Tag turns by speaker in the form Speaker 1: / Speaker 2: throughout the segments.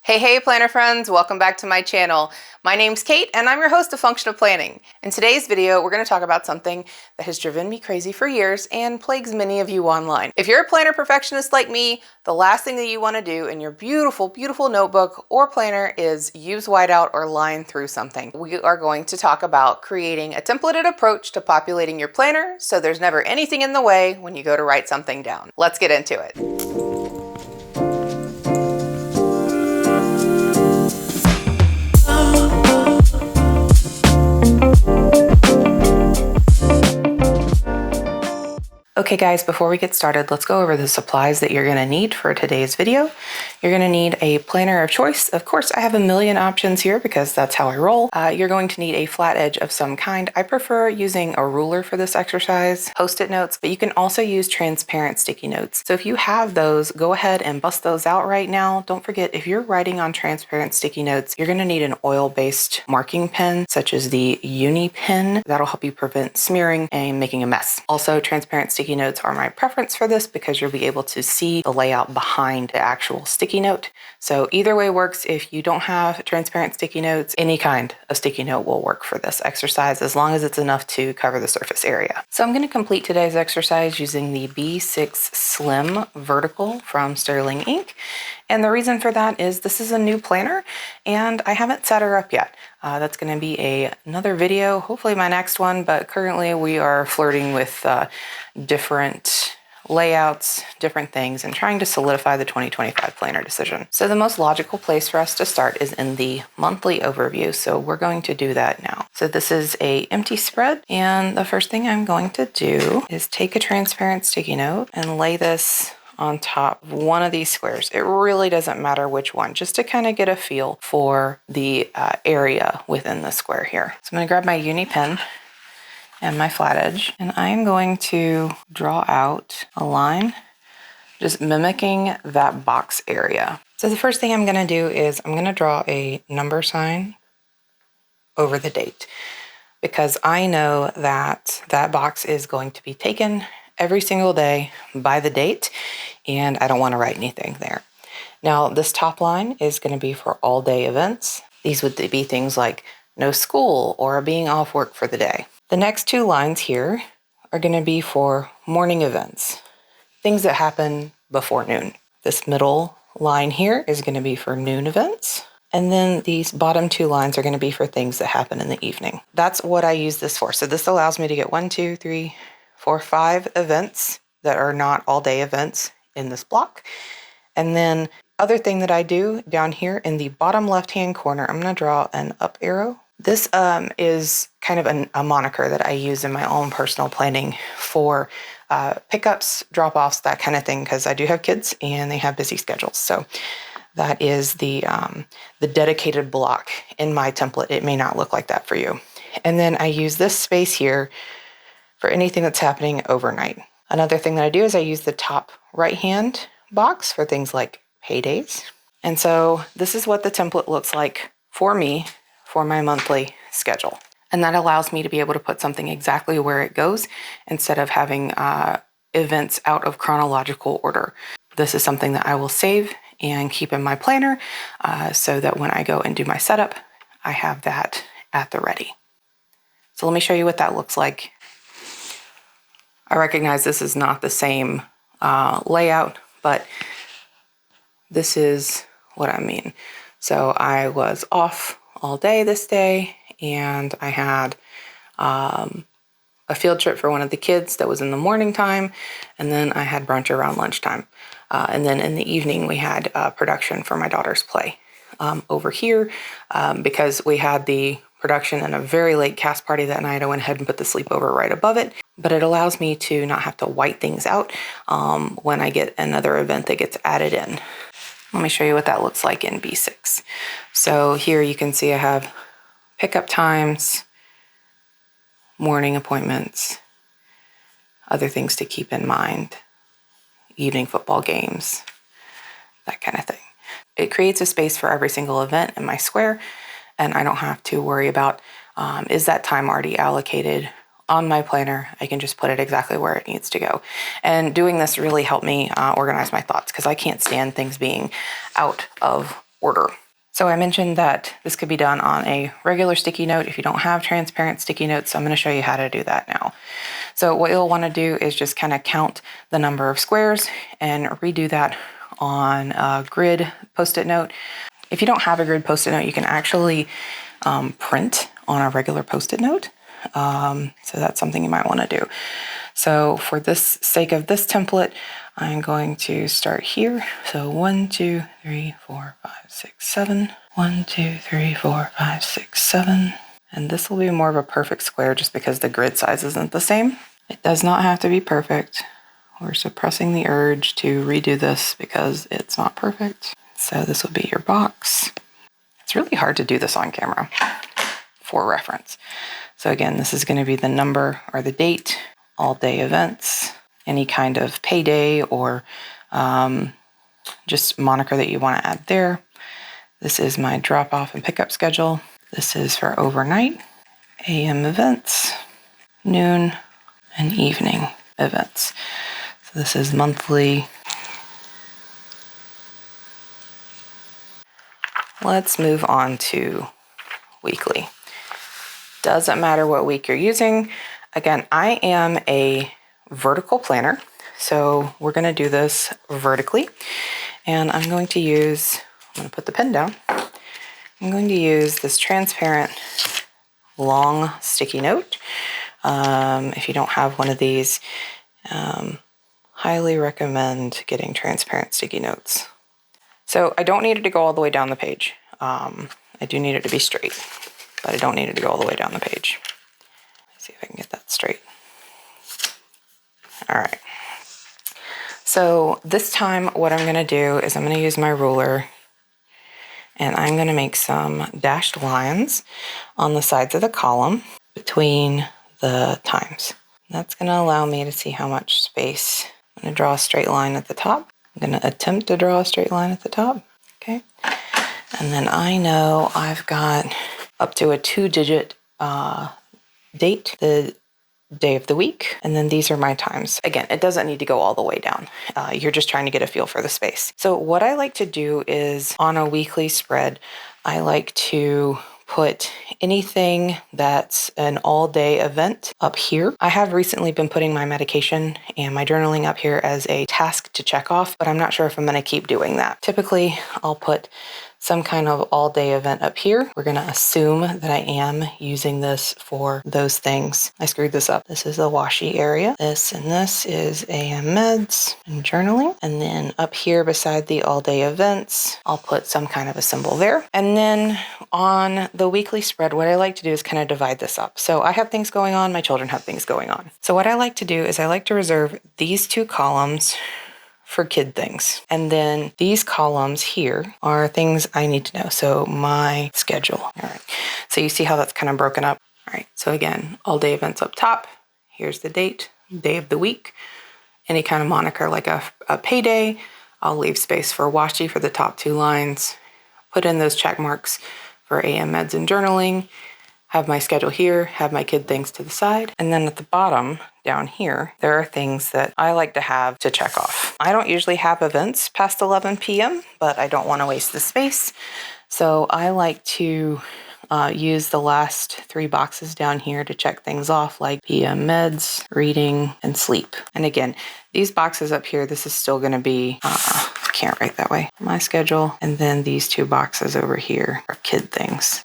Speaker 1: Hey planner friends, welcome back to my channel. My name's Kate and I'm your host of Functional Planning. In today's video, we're going to talk about something that has driven me crazy for years and plagues many of you online. If you're a planner perfectionist like me, the last thing that you want to do in your beautiful, beautiful notebook or planner is use whiteout or line through something. We are going to talk about creating a templated approach to populating your planner so there's never anything in the way when you go to write something down. Let's get into it. Okay guys, before we get started, let's go over the supplies that you're going to need for today's video. You're going to need a planner of choice. Of course, I have a million options here because that's how I roll. You're going to need a flat edge of some kind. I prefer using a ruler for this exercise, Post-it notes, but you can also use transparent sticky notes. So if you have those, go ahead and bust those out right now. Don't forget, if you're writing on transparent sticky notes, you're going to need an oil-based marking pen, such as the Uni pen. That'll help you prevent smearing and making a mess. Also, transparent sticky notes are my preference for this because you'll be able to see the layout behind the actual sticky note. So either way works. If you don't have transparent sticky notes, any kind of sticky note will work for this exercise as long as it's enough to cover the surface area. So I'm going to complete today's exercise using the B6 Slim Vertical from SterlingInk. And the reason for that is this is a new planner and I haven't set her up yet. That's going to be another video, hopefully my next one, but currently we are flirting with different layouts, different things, and trying to solidify the 2025 planner decision. So the most logical place for us to start is in the monthly overview. So we're going to do that now. So this is an empty spread. And the first thing I'm going to do is take a transparent sticky note and lay this on top of one of these squares. It really doesn't matter which one, just to kind of get a feel for the area within the square here. So I'm going to grab my Uni pen and my flat edge, and I'm going to draw out a line, just mimicking that box area. So the first thing I'm going to do is I'm going to draw a number sign over the date, because I know that that box is going to be taken every single day by the date, and I don't want to write anything there. Now, this top line is going to be for all day events. These would be things like no school or being off work for the day. The next two lines here are going to be for morning events, things that happen before noon. This middle line here is going to be for noon events. And then these bottom two lines are going to be for things that happen in the evening. That's what I use this for. So this allows me to get 1, 2, 3, 4, 5 events that are not all day events in this block. And then other thing that I do down here in the bottom left-hand corner, I'm going to draw an up arrow. This is kind of a moniker that I use in my own personal planning for pickups, drop-offs, that kind of thing, because I do have kids and they have busy schedules. So that is the dedicated block in my template. It may not look like that for you. And then I use this space here for anything that's happening overnight. Another thing that I do is I use the top right-hand box for things like paydays. And so this is what the template looks like for me for my monthly schedule. And that allows me to be able to put something exactly where it goes instead of having events out of chronological order. This is something that I will save and keep in my planner so that when I go and do my setup, I have that at the ready. So let me show you what that looks like. I recognize this is not the same layout, but this is what I mean. So I was off all day this day, and I had a field trip for one of the kids that was in the morning time, and then I had brunch around lunchtime. And then in the evening, we had production for my daughter's play. Over here, because we had the production and a very late cast party that night, I went ahead and put the sleepover right above it. But it allows me to not have to white things out when I get another event that gets added in. Let me show you what that looks like in B6. So here you can see I have pickup times, morning appointments, other things to keep in mind, evening football games, that kind of thing. It creates a space for every single event in my square, and I don't have to worry about is that time already allocated on my planner. I can just put it exactly where it needs to go. And doing this really helped me organize my thoughts, because I can't stand things being out of order. So I mentioned that this could be done on a regular sticky note if you don't have transparent sticky notes, so I'm going to show you how to do that now. So what you'll want to do is just kind of count the number of squares and redo that on a grid Post-it note. If you don't have a grid Post-it note, you can actually print on a regular Post-it note. So that's something you might want to do. So for this sake of this template, I'm going to start here. So 1, 2, 3, 4, 5, 6, 7. 1, 2, 3, 4, 5, 6, 7. And this will be more of a perfect square just because the grid size isn't the same. It does not have to be perfect. We're suppressing the urge to redo this because it's not perfect. So this will be your box. It's really hard to do this on camera for reference. So again, this is going to be the number or the date, all day events, any kind of payday or just moniker that you want to add there. This is my drop off and pickup schedule. This is for overnight, AM events, noon, and evening events. So this is monthly. Let's move on to weekly. Doesn't matter what week you're using. Again, I am a vertical planner, so we're going to do this vertically. And I'm going to put the pen down. I'm going to use this transparent long sticky note. If you don't have one of these, highly recommend getting transparent sticky notes. So I don't need it to go all the way down the page. I do need it to be straight, but I don't need it to go all the way down the page. Let's see if I can get that straight. All right. So this time what I'm going to do is I'm going to use my ruler and I'm going to make some dashed lines on the sides of the column between the times. That's going to allow me to see how much space. I'm going to draw a straight line at the top. I'm going to attempt to draw a straight line at the top. Okay. And then I know I've got up to a 2-digit date, the day of the week, and then these are my times. Again, it doesn't need to go all the way down. You're just trying to get a feel for the space. So what I like to do is on a weekly spread, I like to put anything that's an all-day event up here. I have recently been putting my medication and my journaling up here as a task to check off, but I'm not sure if I'm going to keep doing that. Typically, I'll put some kind of all-day event up here. We're going to assume that I am using this for those things. I screwed this up. This is the washi area. This and this is AM meds and journaling. And then up here beside the all-day events, I'll put some kind of a symbol there. And then on the weekly spread, what I like to do is kind of divide this up. So I have things going on, my children have things going on. So what I like to do is I like to reserve these 2 columns for kid things. And then these columns here are things I need to know. So my schedule. All right. So you see how that's kind of broken up. All right. So again, all day events up top. Here's the date, day of the week, any kind of moniker like a payday. I'll leave space for washi for the top 2 lines, put in those check marks for AM meds and journaling, have my schedule here, have my kid things to the side. And then at the bottom down here, there are things that I like to have to check off. I don't usually have events past 11 p.m., but I don't want to waste the space. So I like to use the last 3 boxes down here to check things off like PM meds, reading, and sleep. And again, these boxes up here, this is still going to be, I can't write that way, my schedule. And then these 2 boxes over here are kid things.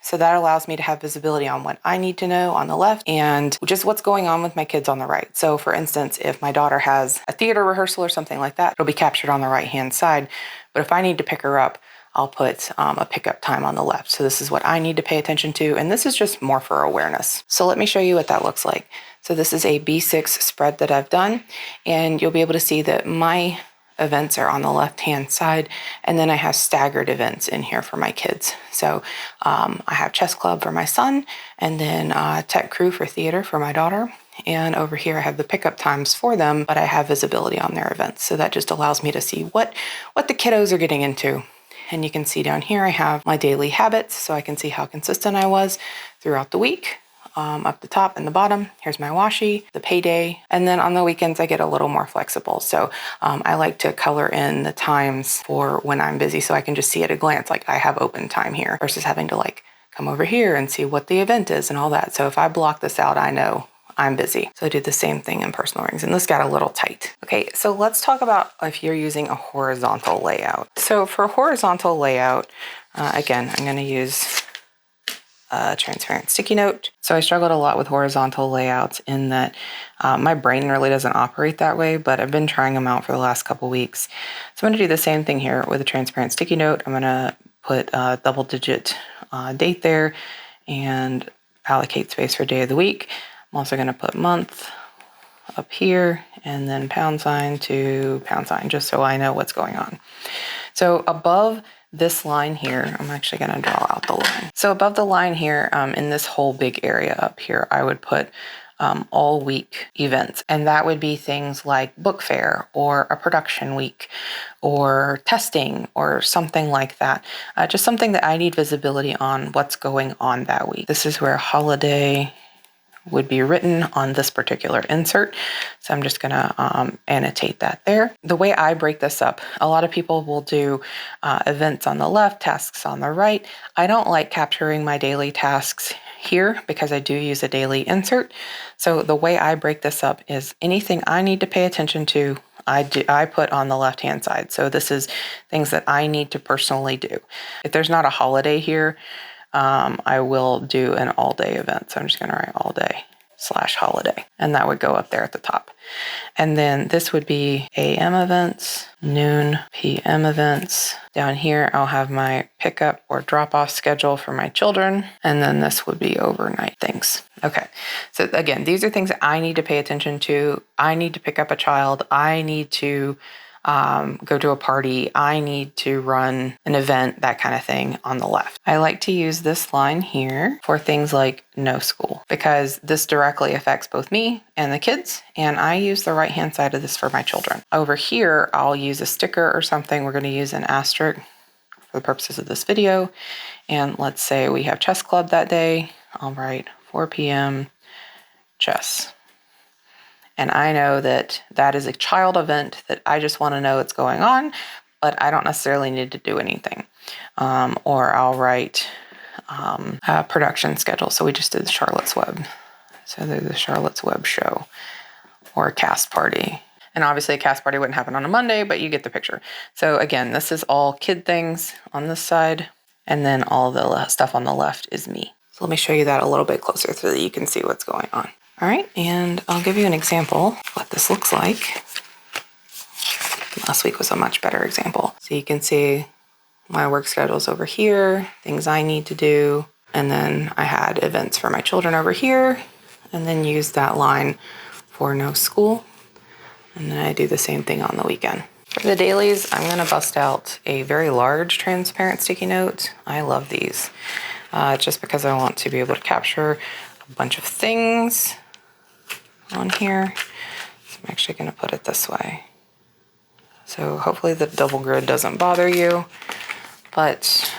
Speaker 1: So that allows me to have visibility on what I need to know on the left and just what's going on with my kids on the right. So for instance, if my daughter has a theater rehearsal or something like that, it'll be captured on the right-hand side. But if I need to pick her up, I'll put a pickup time on the left. So this is what I need to pay attention to. And this is just more for awareness. So let me show you what that looks like. So this is a B6 spread that I've done, and you'll be able to see that my events are on the left-hand side, and then I have staggered events in here for my kids. So I have chess club for my son, and then tech crew for theater for my daughter. And over here I have the pickup times for them, but I have visibility on their events. So that just allows me to see what the kiddos are getting into. And you can see down here I have my daily habits, so I can see how consistent I was throughout the week. up the top and the bottom. Here's my washi, the payday. And then on the weekends, I get a little more flexible. So I like to color in the times for when I'm busy so I can just see at a glance, like I have open time here versus having to like come over here and see what the event is and all that. So if I block this out, I know I'm busy. So I do the same thing in personal rings, and this got a little tight. Okay, so let's talk about if you're using a horizontal layout. So for horizontal layout, again, I'm gonna use a transparent sticky note. So I struggled a lot with horizontal layouts in that my brain really doesn't operate that way, but I've been trying them out for the last couple weeks. So I'm gonna do the same thing here with a transparent sticky note. I'm gonna put a double-digit date there and allocate space for day of the week. I'm also going to put month up here and then pound sign to pound sign, just so I know what's going on. So above this line here, I'm actually going to draw out the line. So above the line here, in this whole big area up here, I would put all week events. And that would be things like book fair or a production week or testing or something like that. Just something that I need visibility on what's going on that week. This is where holiday would be written on this particular insert. So I'm just gonna annotate that there. The way I break this up, a lot of people will do events on the left, tasks on the right. I don't like capturing my daily tasks here because I do use a daily insert. So the way I break this up is anything I need to pay attention to, I put on the left-hand side. So this is things that I need to personally do. If there's not a holiday here, I will do an all-day event. So I'm just going to write all day / holiday, and that would go up there at the top. And then this would be AM events, noon, PM events. Down here, I'll have my pickup or drop-off schedule for my children. And then this would be overnight things. Okay. So again, these are things that I need to pay attention to. I need to pick up a child. I need to go to a party, I need to run an event, that kind of thing on the left. I like to use this line here for things like no school because this directly affects both me and the kids, and I use the right-hand side of this for my children. Over here, I'll use a sticker or something. We're going to use an asterisk for the purposes of this video, and let's say we have chess club that day. I'll write 4 p.m. chess. And I know that that is a child event that I just want to know what's going on, but I don't necessarily need to do anything. Or I'll write a production schedule. So we just did the Charlotte's Web. So there's the Charlotte's Web show or a cast party. And obviously a cast party wouldn't happen on a Monday, but you get the picture. So again, this is all kid things on this side. And then all the stuff on the left is me. So let me show you that a little bit closer so that you can see what's going on. All right, and I'll give you an example of what this looks like. Last week was a much better example. So you can see my work schedule's over here, things I need to do, and then I had events for my children over here, and then use that line for no school. And then I do the same thing on the weekend. For the dailies, I'm gonna bust out a very large transparent sticky note. I love these, just because I want to be able to capture a bunch of things on here. So I'm actually going to put it this way. So hopefully the double grid doesn't bother you, but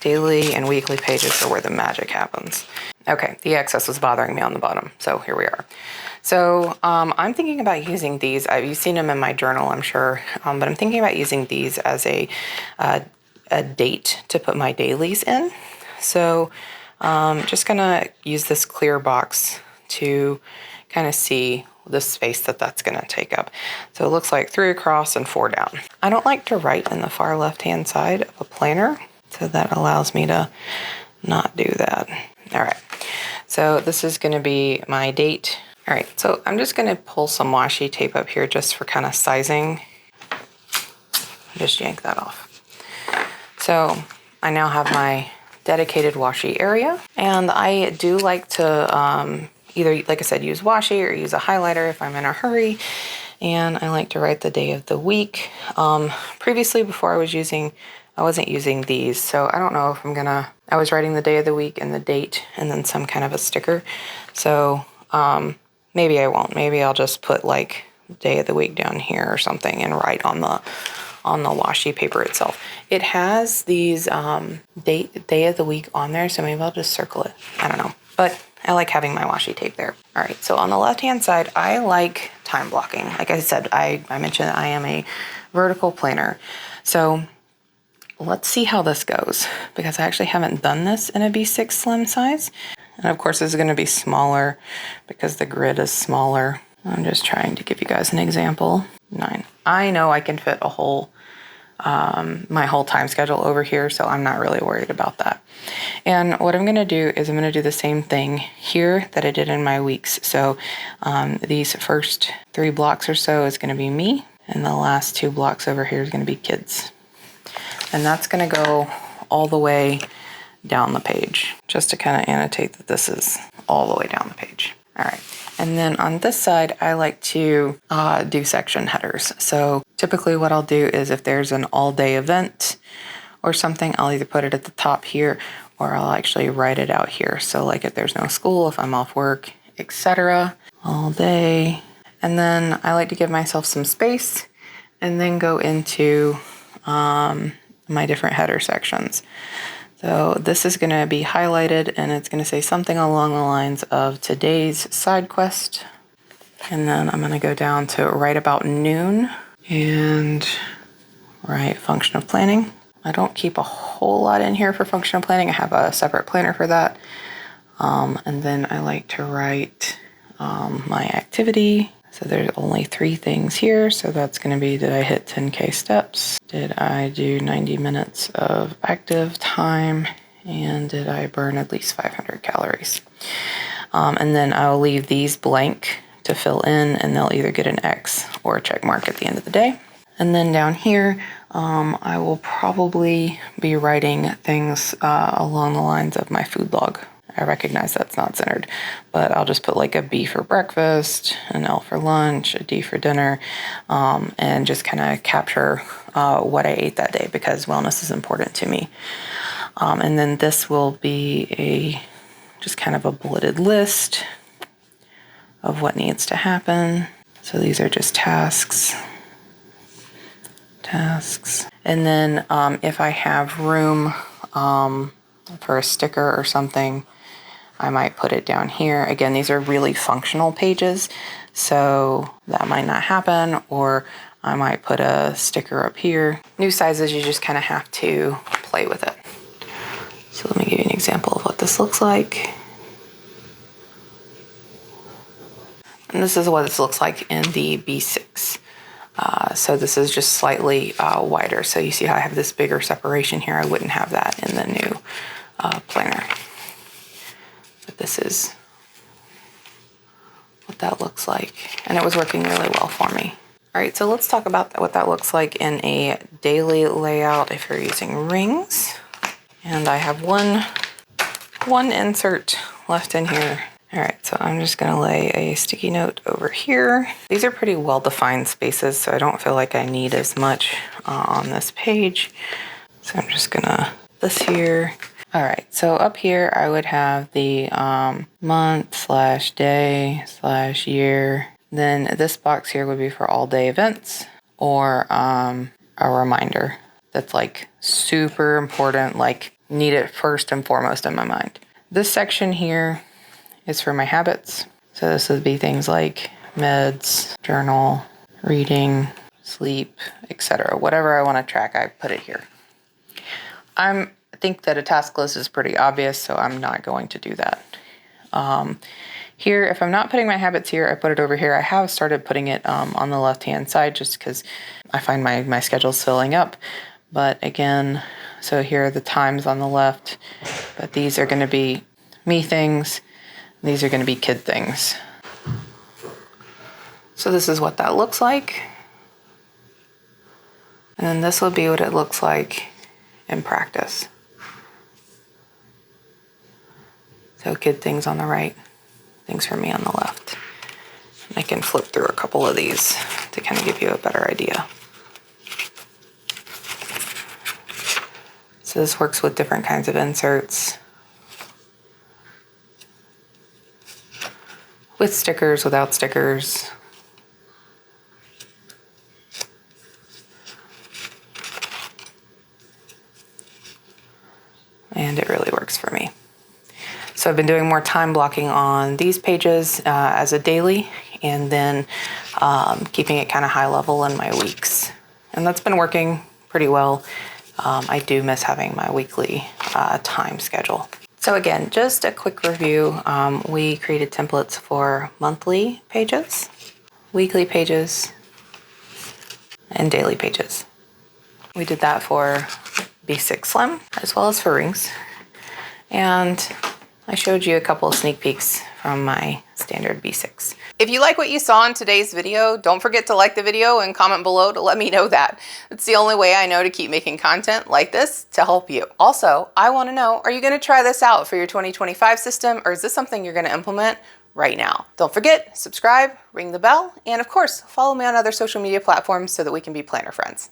Speaker 1: daily and weekly pages are where the magic happens. Okay, the excess was bothering me on the bottom, so here we are. So I'm thinking about using these. You've seen them in my journal, I'm sure, but I'm thinking about using these as a date to put my dailies in. So just gonna use this clear box to kind of see the space that that's going to take up. So it looks like 3 across and 4 down. I don't like to write in the far left-hand side of a planner, so that allows me to not do that. All right, so this is going to be my date. All right, so I'm just going to pull some washi tape up here just for kind of sizing. Just yank that off. So I now have my dedicated washi area, and I do like to either, like I said, use washi or use a highlighter if I'm in a hurry. And I like to write the day of the week. Previously, before I wasn't using these. So I don't know if I was writing the day of the week and the date and then some kind of a sticker. So maybe I won't. Maybe I'll just put like day of the week down here or something and write on the washi paper itself. It has these day of the week on there, so maybe I'll just circle it. I don't know. But I like having my washi tape there. All right, so on the left-hand side, I like time blocking. Like I said, I mentioned I am a vertical planner. So let's see how this goes, because I actually haven't done this in a B6 slim size. And of course, this is gonna be smaller because the grid is smaller. I'm just trying to give you guys an example. 9. I know I can fit a whole, my whole time schedule over here, so I'm not really worried about that. And what I'm gonna do is I'm gonna do the same thing here that I did in my weeks. So these first 3 blocks or so is gonna be me, and the last 2 blocks over here is gonna be kids. And that's gonna go all the way down the page, just to kind of annotate that this is all the way down the page. All right, and then on this side, I like to do section headers. So typically what I'll do is if there's an all-day event or something, I'll either put it at the top here or I'll actually write it out here. So like if there's no school, if I'm off work, etc., all day. And then I like to give myself some space and then go into my different header sections. So this is going to be highlighted and it's going to say something along the lines of today's side quest. And then I'm going to go down to right about noon and write function of planning. I don't keep a whole lot in here for function of planning. I have a separate planner for that. And then I like to write my activity. So there's only 3 things here. So that's going to be, did I hit 10K steps? Did I do 90 minutes of active time? And did I burn at least 500 calories? And then I'll leave these blank to fill in, and they'll either get an X or a check mark at the end of the day. And then down here, I will probably be writing things along the lines of my food log. I recognize that's not centered, but I'll just put like a B for breakfast, an L for lunch, a D for dinner, and just kind of capture what I ate that day, because wellness is important to me. And then this will be just kind of a bulleted list of what needs to happen. So these are just tasks. And then if I have room for a sticker or something, I might put it down here. Again, these are really functional pages, so that might not happen, or I might put a sticker up here. New sizes, you just kind of have to play with it. So let me give you an example of what this looks like. And this is what this looks like in the B6. So this is just slightly wider. So you see how I have this bigger separation here. I wouldn't have that in the new planner. But this is what that looks like. And it was working really well for me. All right, so let's talk about what that looks like in a daily layout if you're using rings. And I have one insert left in here. All right, so I'm just gonna lay a sticky note over here. These are pretty well-defined spaces, so I don't feel like I need as much on this page. So I'm just gonna put this here. All right, so up here I would have the month/day/year. Then this box here would be for all day events or a reminder that's like super important, like need it first and foremost in my mind. This section here is for my habits. So this would be things like meds, journal, reading, sleep, etc. Whatever I want to track, I put it here. I think that a task list is pretty obvious, so I'm not going to do that. Here, if I'm not putting my habits here, I put it over here. I have started putting it on the left-hand side just because I find my schedule's filling up. But again, so here are the times on the left, but these are going to be me things. These are going to be kid things. So this is what that looks like. And then this will be what it looks like in practice. So kid things on the right, things for me on the left. And I can flip through a couple of these to kind of give you a better idea. So this works with different kinds of inserts. With stickers, without stickers. And it really works for me. So I've been doing more time blocking on these pages as a daily, and then keeping it kind of high level in my weeks. And that's been working pretty well. I do miss having my weekly time schedule. So again, just a quick review. We created templates for monthly pages, weekly pages, and daily pages. We did that for B6 Slim as well as for rings. And I showed you a couple of sneak peeks from my standard B6. If you like what you saw in today's video, don't forget to like the video and comment below to let me know that. It's the only way I know to keep making content like this to help you. Also, I want to know, are you going to try this out for your 2025 system, or is this something you're going to implement right now? Don't forget, subscribe, ring the bell, and of course, follow me on other social media platforms so that we can be planner friends.